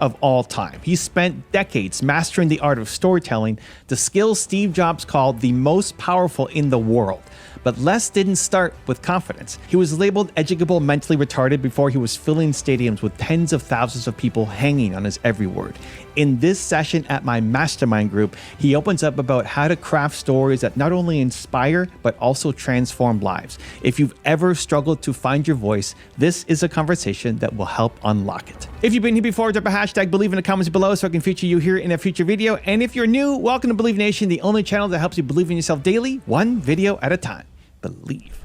of all time. He spent decades mastering the art of storytelling, the skill Steve Jobs called the most powerful in the world. But Les didn't start with confidence. He was labeled educable mentally retarded before he was filling stadiums with tens of thousands of people hanging on his every word. In this session at my mastermind group, he opens up about how to craft stories that not only inspire, but also transform lives. If you've ever struggled to find your voice, this is a conversation that will help unlock it. If you've been here before, drop a hashtag Believe in the comments below so I can feature you here in a future video. And if you're new, welcome to Believe Nation, the only channel that helps you believe in yourself daily, one video at a time. Believe.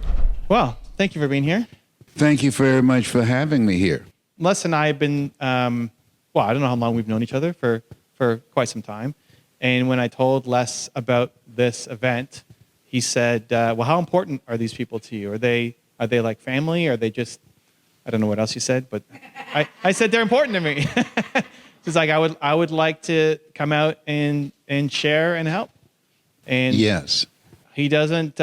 Well, thank you for being here. Thank you very much for having me here. Les and I have been, I don't know how long we've known each other, for quite some time. And when I told Les about this event, he said, well, how important are these people to you? Are they like family? Are they just, I don't know what else you said, but I said they're important to me. It's like, I would like to come out and share and help. And yes. He doesn't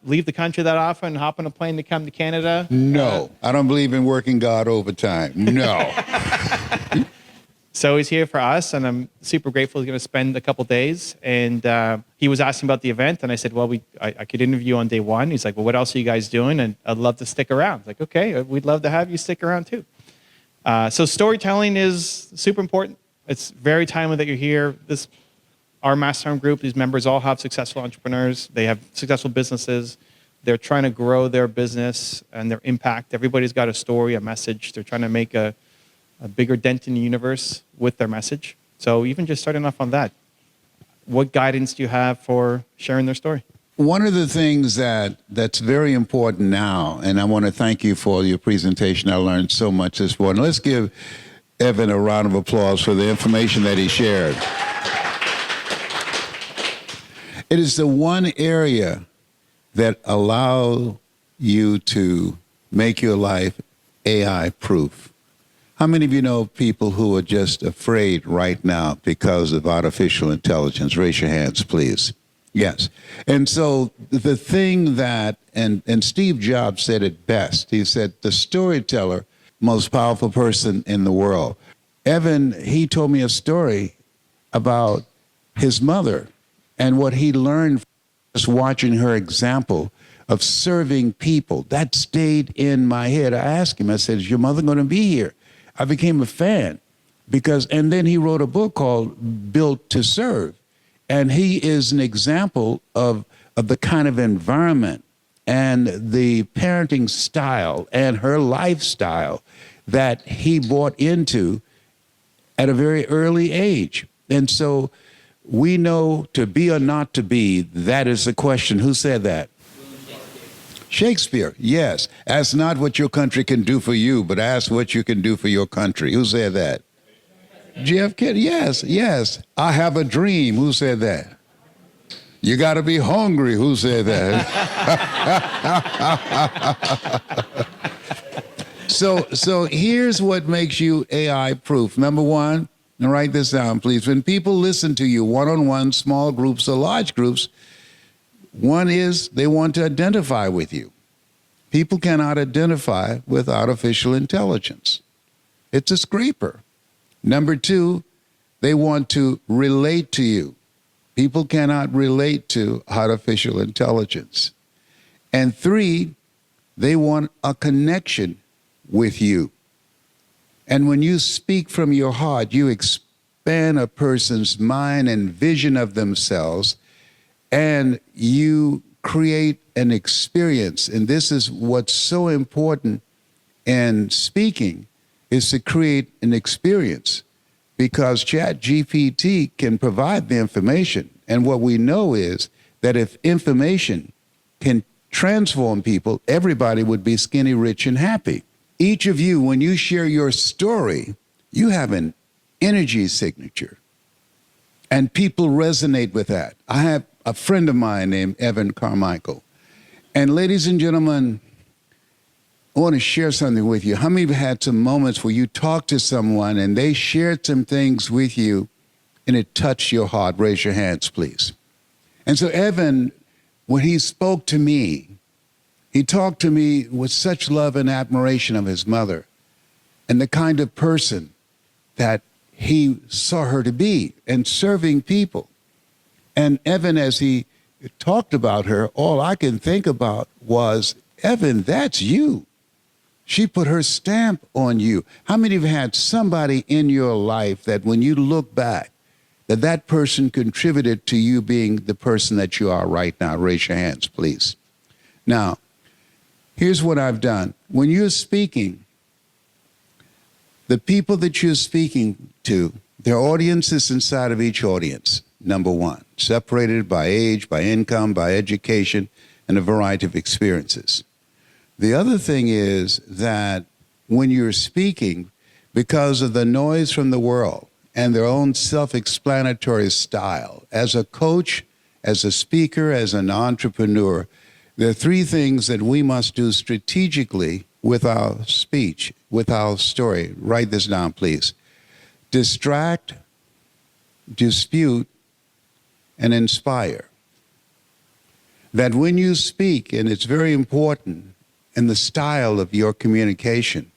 leave the country that often, hop on a plane to come to Canada. No, I don't believe in working God overtime. No. So he's here for us, and I'm super grateful. He's going to spend a couple days. And he was asking about the event, and I said, well, I could interview you on day one. He's like, well, what else are you guys doing? And I'd love to stick around. I was like, okay, we'd love to have you stick around too. So storytelling is super important. It's very timely that you're here. Our mastermind group, these members all have successful entrepreneurs. They have successful businesses. They're trying to grow their business and their impact. Everybody's got a story, a message. They're trying to make a bigger dent in the universe with their message. So even just starting off on that, what guidance do you have for sharing their story? One of the things that's very important now, and I want to thank you for your presentation. I learned so much this morning. Let's give Evan a round of applause for the information that he shared. It is the one area that allows you to make your life AI-proof. How many of you know people who are just afraid right now because of artificial intelligence? Raise your hands, please. Yes. And so the thing that, and Steve Jobs said it best. He said, the storyteller, most powerful person in the world. Evan, he told me a story about his mother and what he learned just watching her example of serving people. That stayed in my head. I asked him, I said, is your mother going to be here? I became a fan and then he wrote a book called Built to Serve. And he is an example of the kind of environment and the parenting style and her lifestyle that he bought into at a very early age. And so we know to be or not to be, that is the question. Who said that? Shakespeare, yes. Ask not what your country can do for you, but ask what you can do for your country. Who said that? Jeff Kennedy, yes. I have a dream. Who said that? You got to be hungry. Who said that? So here's what makes you AI proof. Number one, and write this down, please. When people listen to you, one-on-one, small groups or large groups, one is they want to identify with you. People cannot identify with artificial intelligence. It's a scraper. Number two, they want to relate to you. People cannot relate to artificial intelligence. And three, they want a connection with you. And when you speak from your heart, you expand a person's mind and vision of themselves, and you create an experience. And this is what's so important in speaking, is to create an experience, because ChatGPT can provide the information. And what we know is that if information can transform people, everybody would be skinny, rich, and happy. Each of you, when you share your story, you have an energy signature, and people resonate with that. I have a friend of mine named Evan Carmichael. And ladies and gentlemen, I want to share something with you. How many of you had some moments where you talked to someone and they shared some things with you and it touched your heart? Raise your hands, please. And so Evan, when he spoke to me, he talked to me with such love and admiration of his mother and the kind of person that he saw her to be and serving people. And Evan, as he talked about her, all I can think about was, Evan, that's you. She put her stamp on you. How many of you had somebody in your life that when you look back, that person contributed to you being the person that you are right now? Raise your hands, please. Now, here's what I've done. When you're speaking, the people that you're speaking to, their audience is inside of each audience, number one, separated by age, by income, by education, and a variety of experiences. The other thing is that when you're speaking, because of the noise from the world and their own self-explanatory style, as a coach, as a speaker, as an entrepreneur, there are three things that we must do strategically with our speech, with our story. Write this down, please. Distract, dispute, and inspire. That when you speak, and it's very important in the style of your communication,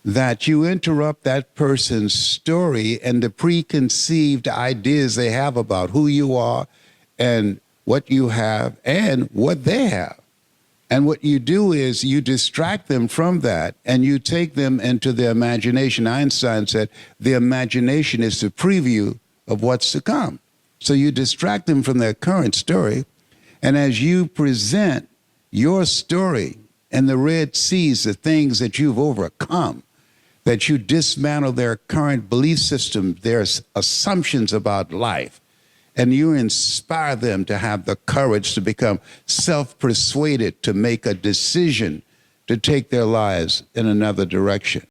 that you interrupt that person's story and the preconceived ideas they have about who you are and what you have and what they have. And what you do is you distract them from that and you take them into their imagination. Einstein said the imagination is the preview of what's to come. So you distract them from their current story. And as you present your story and the Red Seas, the things that you've overcome, that you dismantle their current belief system, their assumptions about life, and you inspire them to have the courage to become self-persuaded, to make a decision to take their lives in another direction.